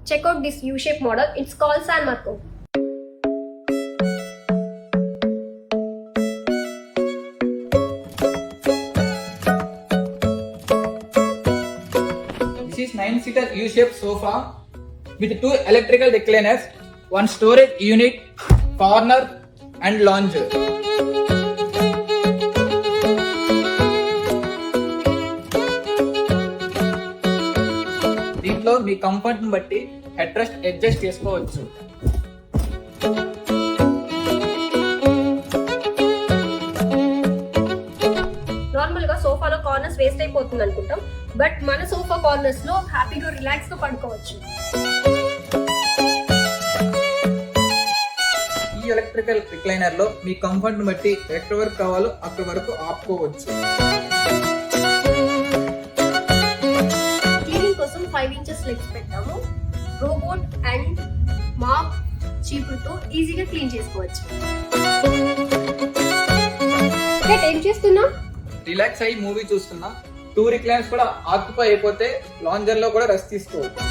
Check out this U-shaped model. It's called San Marco. This is 9-seater U-shaped sofa with 2 electrical recliners, 1 storage unit, corner and lounge. దీంట్లో మీ comfort ని బట్టి head rest adjust చేసుకోవచ్చు. Normal గా సోఫాలో corners waste అయిపోతుంది అనుకుంటాం, but మన sofa corners లో హ్యాపీగా రిలాక్స్ గా పడుకోవచ్చు. ఈ ఎలక్ట్రికల్ రిక్లైనర్ లో మీ కంఫర్ట్ ని బట్టి ఎక్కడి వరకు కావాలో అక్కడి వరకు ఆపుకోవచ్చు. క్లీనింగ్ కోసం 5 ఇంచెస్ లెగ్స్ పెట్టాము. రోబోట్ అండ్ మాప్ చీపురుతో ఈజీగా క్లీన్ చేసుకోవచ్చు. ఏం చేస్తున్నా? రిలాక్స్ అయ్యి మూవీ చూస్తున్నా. 2 రిక్లైనర్స్ కూడా ఆక్యుపై అయిపోతే లాంజర్ లో కూడా రెస్ట్ తీసుకోవచ్చు.